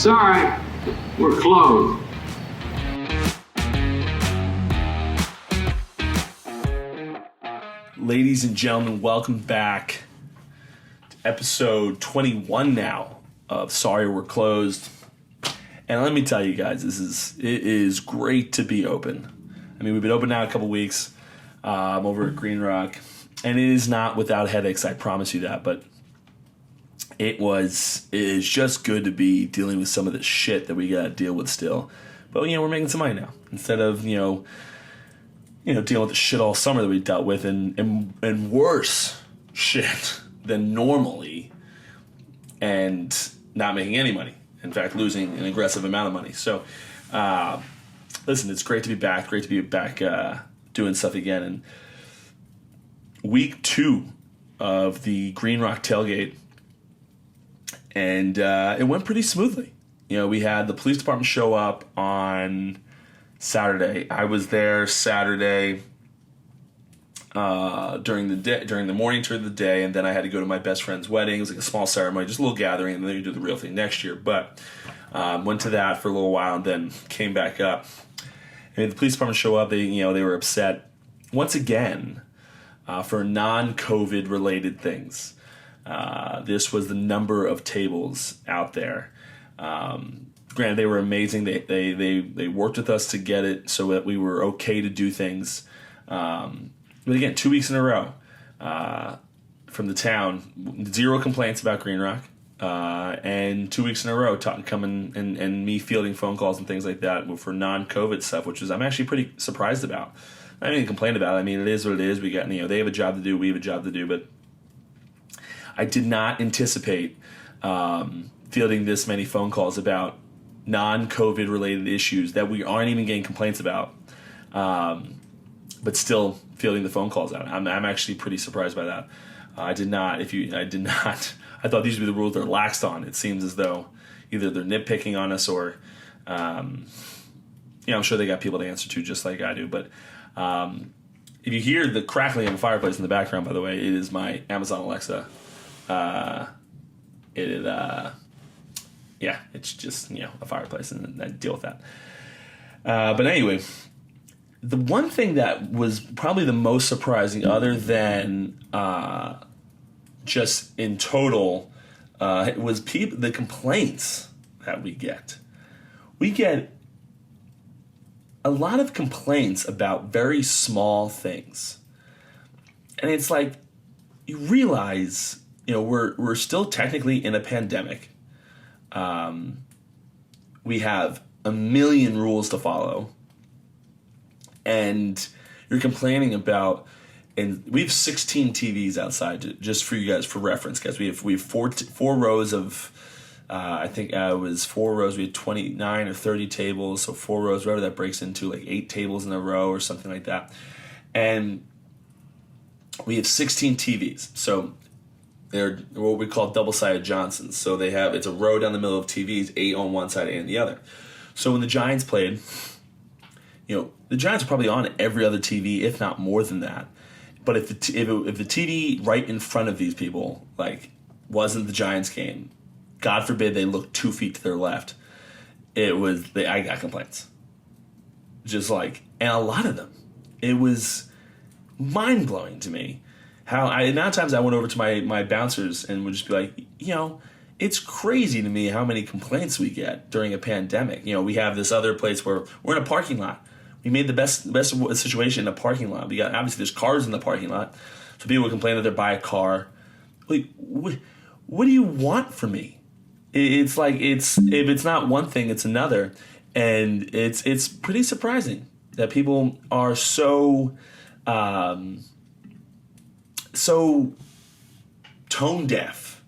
Sorry, we're closed. Ladies and gentlemen, welcome back to episode 21 now of Sorry We're Closed. And let me tell you guys, it is great to be open. I mean, we've been open now a couple weeks over at Green Rock, and it is not without headaches, I promise you that, but it is just good to be dealing with some of the shit that we got to deal with still. But, we're making some money now. Instead of, dealing with the shit all summer that we dealt with and worse shit than normally and not making any money. In fact, losing an aggressive amount of money. So, listen, it's great to be back. Great to be back doing stuff again. And week 2 of the Green Rock tailgate, and it went pretty smoothly. We had the police department show up on Saturday. I was there Saturday during the morning tour of the day, and then I had to go to my best friend's wedding. It was like a small ceremony, just a little gathering, and then you do the real thing next year. But went to that for a little while, and then came back up. And the police department show up. They were upset once again for non-COVID related things. This was the number of tables out there. Granted, they were amazing. They worked with us to get it so that we were okay to do things. But again, 2 weeks in a row from the town, 0 complaints about Green Rock. And 2 weeks in a row coming and me fielding phone calls and things like that for non-COVID stuff, which I'm actually pretty surprised about. I didn't complain about it. I mean, it is what it is. We got, they have a job to do, we have a job to do, but I did not anticipate fielding this many phone calls about non-COVID related issues that we aren't even getting complaints about, but still fielding the phone calls out. I'm actually pretty surprised by that. I did not. I thought these would be the rules they're laxed on. It seems as though either they're nitpicking on us or, I'm sure they got people to answer to just like I do. But if you hear the crackling of a fireplace in the background, by the way, it is my Amazon Alexa. It's just, a fireplace, and I deal with that. But anyway, the one thing that was probably the most surprising, other than just in total, was the complaints that we get. We get a lot of complaints about very small things. And it's like, you realize, we're still technically in a pandemic. We have a million rules to follow, and you're complaining about, and we have 16 TVs outside, just for you guys, for reference, guys. We have four rows of, I think it was 4 rows. We had 29 or 30 tables, so 4 rows, whatever that breaks into, like 8 tables in a row or something like that. And we have 16 TVs, so they're what we call double-sided Johnsons. So it's a row down the middle of TVs, 8 on one side, 8 on the other. So when the Giants played, the Giants are probably on every other TV, if not more than that. But if the TV right in front of these people, wasn't the Giants game, God forbid they looked 2 feet to their left, I got complaints. And a lot of them. It was mind-blowing to me. Times I went over to my bouncers and would just be like, it's crazy to me how many complaints we get during a pandemic. We have this other place where we're in a parking lot. We made the best situation in a parking lot. We got, obviously, there's cars in the parking lot, so people would complain that they're by a car. What do you want from me? It's like if it's not one thing, it's another, and it's pretty surprising that people are so tone deaf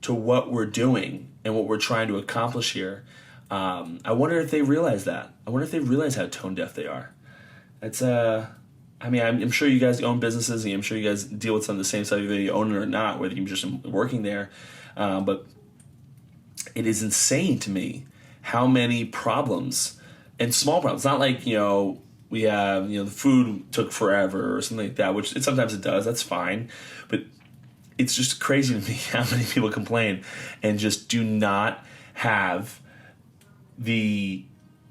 to what we're doing and what we're trying to accomplish here. I wonder if they realize that. I wonder if they realize how tone deaf they are. It's I'm sure you guys own businesses, and I'm sure you guys deal with some of the same stuff, whether you own it or not, whether you're just working there. But it is insane to me how many problems, and small problems. Not like, we have, the food took forever or something like that, which sometimes it does. That's fine. But it's just crazy to me how many people complain and just do not have the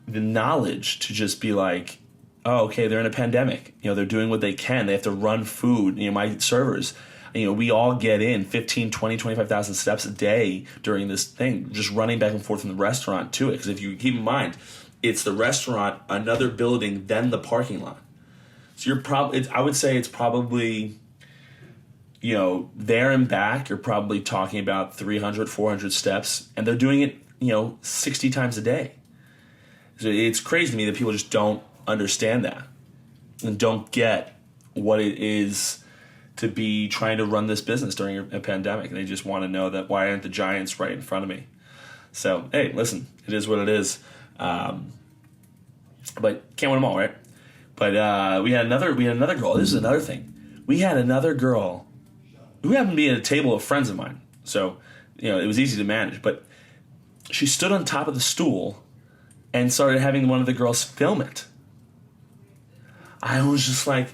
knowledge to just be like, oh, okay, they're in a pandemic. They're doing what they can. They have to run food. My servers, we all get in 15, 20, 25,000 steps a day during this thing, just running back and forth from the restaurant to it. Because if you keep in mind, it's the restaurant, another building, then the parking lot. So you're probably, I would say it's probably, there and back, you're probably talking about 300, 400 steps. And they're doing it, 60 times a day. So it's crazy to me that people just don't understand that and don't get what it is to be trying to run this business during a pandemic. And they just want to know that why aren't the giants right in front of me? So, hey, listen, it is what it is. But can't win them all, right? But we had another girl. This is another thing. We had another girl who happened to be at a table of friends of mine. So, it was easy to manage. But she stood on top of the stool and started having one of the girls film it. I was just like,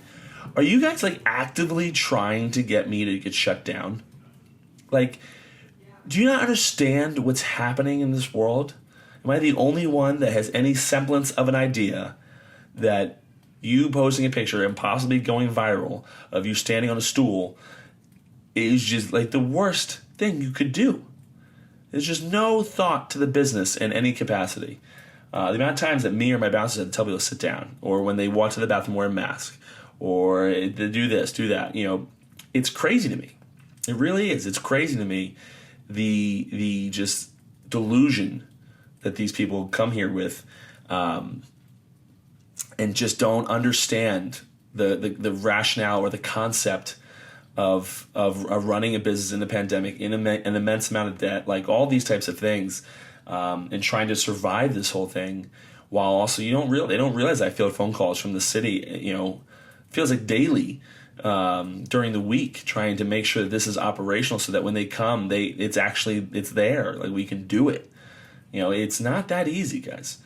are you guys like actively trying to get me to get shut down? Like, do you not understand what's happening in this world? Am I the only one that has any semblance of an idea that you posting a picture and possibly going viral of you standing on a stool is just like the worst thing you could do? There's just no thought to the business in any capacity. The amount of times that me or my bouncers had to tell people to sit down, or when they walk to the bathroom wear a mask, or to do this, do that, it's crazy to me. It really is. It's crazy to me, the just delusion that these people come here with, and just don't understand the rationale or the concept of running a business in the pandemic, in an immense amount of debt, like all these types of things. And trying to survive this whole thing, while also they don't realize I field phone calls from the city, feels like daily during the week, trying to make sure that this is operational so that when they come, it's there, like we can do it. It's not that easy, guys.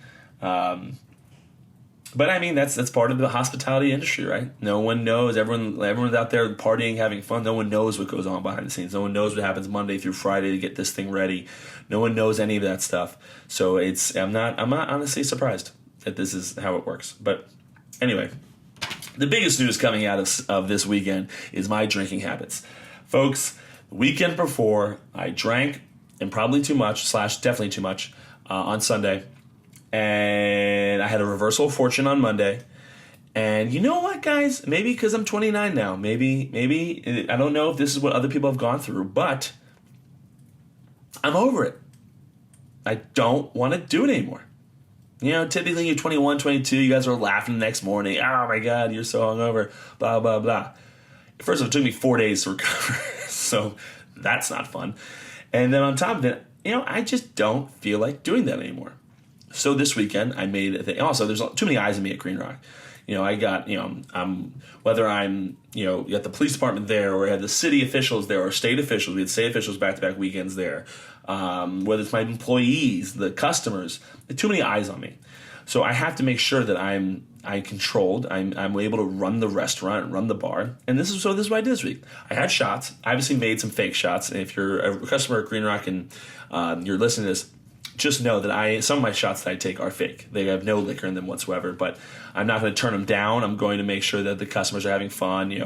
But I mean, that's part of the hospitality industry, right? No one knows. Everyone's out there partying, having fun. No one knows what goes on behind the scenes. No one knows what happens Monday through Friday to get this thing ready. No one knows any of that stuff. So I'm not honestly surprised that this is how it works. But anyway, the biggest news coming out of this weekend is my drinking habits. Folks, the weekend before, I drank, and probably too much, / definitely too much, on Sunday. And I had a reversal of fortune on Monday. And you know what, guys? Maybe because I'm 29 now. Maybe I don't know if this is what other people have gone through, but I'm over it. I don't want to do it anymore. Typically you're 21, 22, you guys are laughing the next morning. Oh my God, you're so hungover, blah, blah, blah. First of all, it took me 4 days to recover, so that's not fun. And then on top of it, I just don't feel like doing that anymore. So this weekend I made a thing. Also, there's too many eyes on me at Green Rock. I got, whether I'm, at the police department there, or I had the city officials there, or state officials. We had state officials back-to-back weekends there. Whether it's my employees, the customers, too many eyes on me. So I have to make sure that I'm controlled. I'm able to run the restaurant, run the bar. And this is what I did this week. I had shots. I obviously made some fake shots. And if you're a customer at Green Rock and you're listening to this, just know that some of my shots that I take are fake. They have no liquor in them whatsoever, but I'm not going to turn them down. I'm going to make sure that the customers are having fun.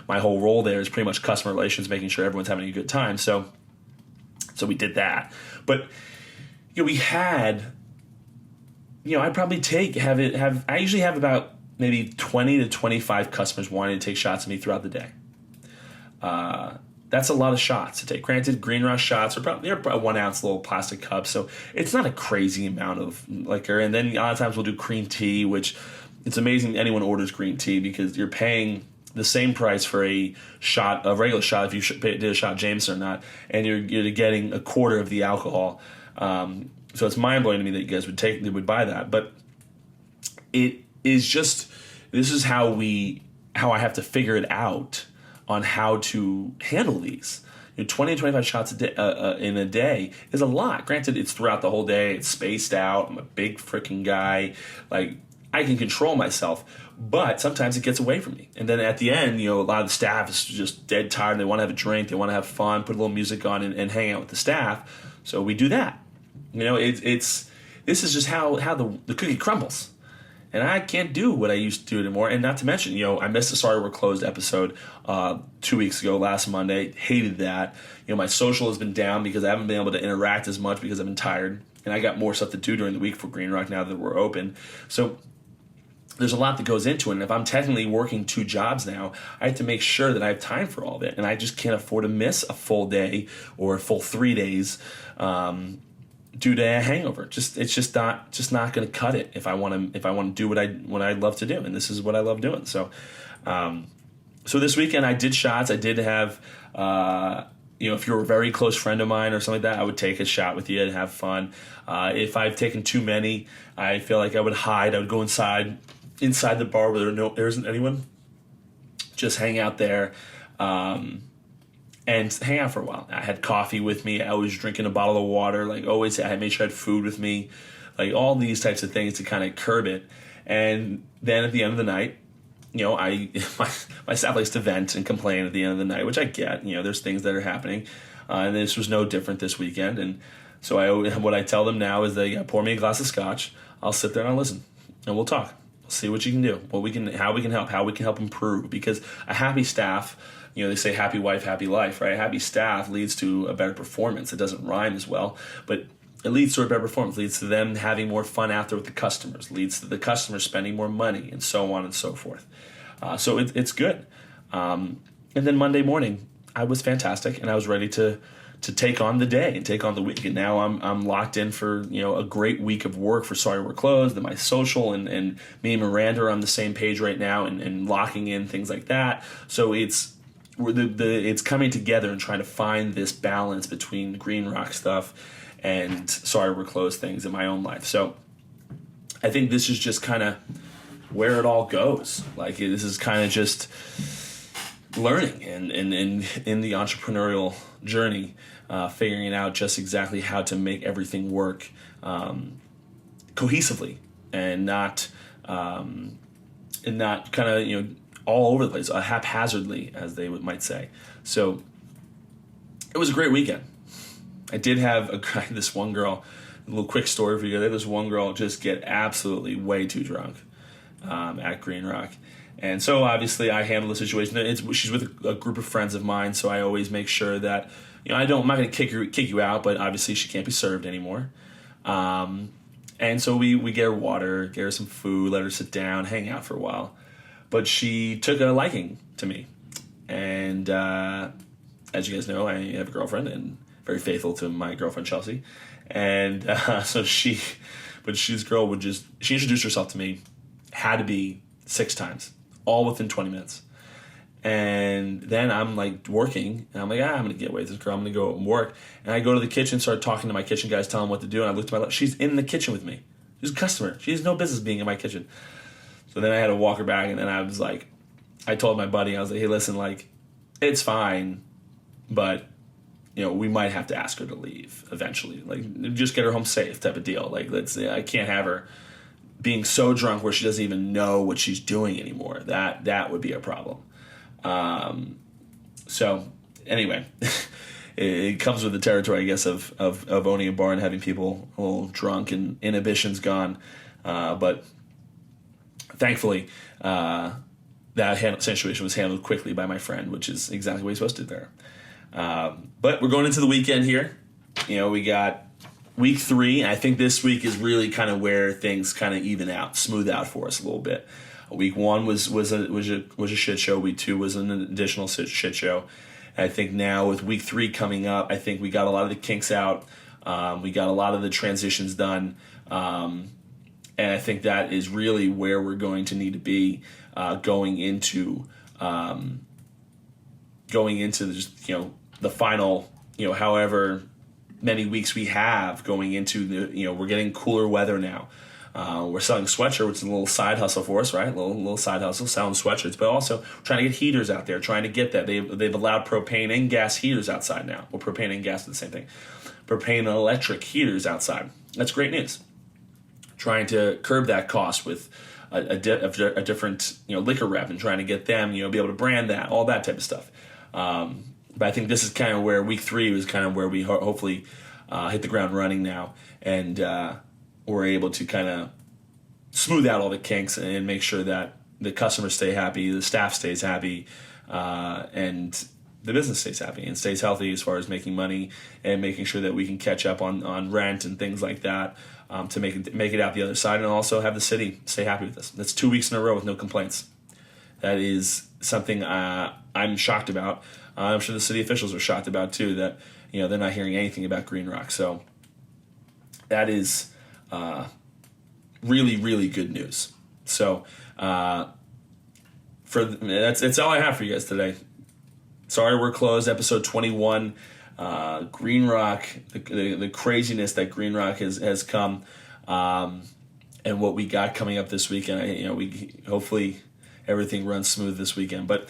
My whole role there is pretty much customer relations, making sure everyone's having a good time. So we did that. But we had, I usually have about maybe 20 to 25 customers wanting to take shots of me throughout the day. That's a lot of shots to take. Granted, Green Rock shots they're a 1 ounce little plastic cup, so it's not a crazy amount of liquor. And then a lot of times we'll do green tea, which it's amazing anyone orders green tea because you're paying the same price for a regular shot if you did a shot of Jameson or not, and you're getting a quarter of the alcohol. So it's mind blowing to me that you guys would buy that. But it is just, this is how I have to figure it out on how to handle these. 20 to 25 shots in a day is a lot. Granted, it's throughout the whole day. It's spaced out. I'm a big freaking guy. Like, I can control myself, but sometimes it gets away from me. And then at the end, a lot of the staff is just dead tired. They want to have a drink. They want to have fun, put a little music on and hang out with the staff. So we do that. It's this is just how the cookie crumbles. And I can't do what I used to do anymore. And not to mention, I missed the Sorry We're Closed episode 2 weeks ago, last Monday. Hated that. My social has been down because I haven't been able to interact as much because I've been tired. And I got more stuff to do during the week for Green Rock now that we're open. So there's a lot that goes into it. And if I'm technically working 2 jobs now, I have to make sure that I have time for all of it. And I just can't afford to miss a full day or a full 3 days due to a hangover. It's just not going to cut it if I want to do what I love to do, and this is what I love doing. So, so this weekend I did shots. I did have, if you're a very close friend of mine or something like that, I would take a shot with you and have fun. If I've taken too many, I feel like I would hide. I would go inside the bar where there isn't anyone. Just hang out there. And hang out for a while. I had coffee with me. I was drinking a bottle of water. Like always, I made sure I had food with me. Like all these types of things to kind of curb it. And then at the end of the night, my staff likes to vent and complain at the end of the night, which I get. There's things that are happening, and this was no different this weekend. And so what I tell them now is they pour me a glass of scotch. I'll sit there and I'll listen, and we'll talk. We'll see what you can do, how we can help improve. Because a happy staff. They say happy wife, happy life, right? Happy staff leads to a better performance. It doesn't rhyme as well, but it leads to a better performance, leads to them having more fun out there with the customers, leads to the customers spending more money, and so on and so forth. So it's good. And then Monday morning, I was fantastic, and I was ready to take on the day and take on the week. And now I'm locked in for a great week of work for Sorry We're Closed, and my social, and me and Miranda are on the same page right now, and locking in things like that. So it's coming together and trying to find this balance between Green Rock stuff and Sorry We're Closed things in my own life. So I think this is just kind of where it all goes. Like this is kind of just learning and in the entrepreneurial journey, figuring out just exactly how to make everything work cohesively and not kind of all over the place, haphazardly, as they might say. So it was a great weekend. I did have this one girl, a little quick story for you. I had this one girl just get absolutely way too drunk at Green Rock. And so obviously I handle the situation. She's with a group of friends of mine, so I always make sure that, I'm not going to kick you out, but obviously she can't be served anymore. And so we get her water, get her some food, let her sit down, hang out for a while. But she took a liking to me. And as you guys know, I have a girlfriend and very faithful to my girlfriend, Chelsea. And so she introduced herself to me, had to be 6 times, all within 20 minutes. And then I'm like working, and I'm like, I'm going to get away with this girl. I'm going to go and work. And I go to the kitchen, start talking to my kitchen guys, telling them what to do. And I look to my left. She's in the kitchen with me. She's a customer. She has no business being in my kitchen. So then I had to walk her back, and then I was like, I told my buddy, I was like, hey, listen, like, it's fine, but, we might have to ask her to leave eventually. Like, just get her home safe type of deal. Like, I can't have her being so drunk where she doesn't even know what she's doing anymore. That would be a problem. So anyway, it comes with the territory, I guess, of owning a bar and having people a little drunk and inhibitions gone. But thankfully, that situation was handled quickly by my friend, which is exactly what he's supposed to do there. But we're going into the weekend here. We got week 3. I think this week is really kind of where things kind of even out, smooth out for us a little bit. Week 1 was a shit show. Week 2 was an additional shit show. And I think now with week 3 coming up, I think we got a lot of the kinks out. We got a lot of the transitions done. And I think that is really where we're going to need to be going into just, the final, however many weeks we have going into the, we're getting cooler weather now. We're selling sweatshirt, which is a little side hustle for us, right? Little side hustle, selling sweatshirts, but also trying to get heaters out there, trying to get that. They've allowed propane and gas heaters outside now. Well, propane and gas are the same thing. Propane and electric heaters outside. That's great news. Trying to curb that cost with a different liquor rep and trying to get them be able to brand that, all that type of stuff. But I think this is kind of where week 3 was kind of where we hopefully hit the ground running now and we're able to kind of smooth out all the kinks and make sure that the customers stay happy, the staff stays happy, and the business stays happy and stays healthy as far as making money and making sure that we can catch up on rent and things like that, to make it out the other side, and also have the city stay happy with us. That's 2 weeks in a row with no complaints. That is something I'm shocked about. I'm sure the city officials are shocked about too, that they're not hearing anything about Green Rock. So that is really, really good news. So that's all I have for you guys today. Sorry we're closed. Episode 21. Green Rock, the craziness that Green Rock has come, and what we got coming up this weekend. We hopefully everything runs smooth this weekend. But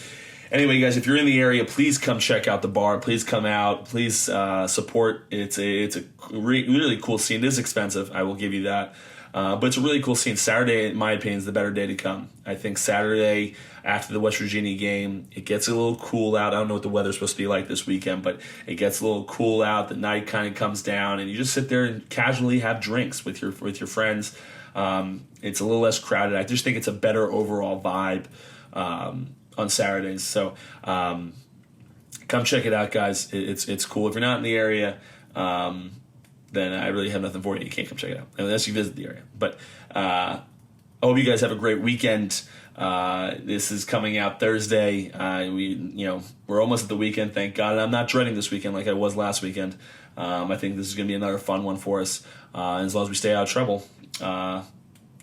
anyway, guys, if you're in the area, please come check out the bar. Please come out. Please support. It's a really cool scene. It is expensive, I will give you that. But it's a really cool scene. Saturday, in my opinion, is the better day to come. I think Saturday, after the West Virginia game, it gets a little cool out. I don't know what the weather's supposed to be like this weekend, but it gets a little cool out. The night kind of comes down, and you just sit there and casually have drinks with your friends. It's a little less crowded. I just think it's a better overall vibe on Saturdays. So come check it out, guys. It's cool. If you're not in the area, then I really have nothing for you. You can't come check it out unless you visit the area. But I hope you guys have a great weekend. This is coming out Thursday. We're almost at the weekend, thank God. And I'm not dreading this weekend like I was last weekend. I think this is going to be another fun one for us. And as long as we stay out of trouble,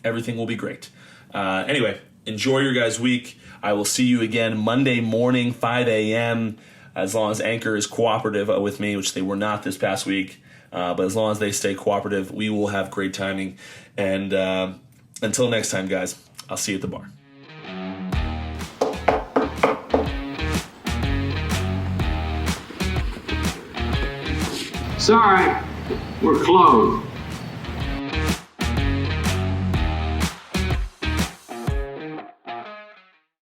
everything will be great. Anyway, enjoy your guys' week. I will see you again Monday morning, 5 a.m., as long as Anchor is cooperative with me, which they were not this past week. But as long as they stay cooperative, we will have great timing. And until next time, guys, I'll see you at the bar. Sorry, we're closed.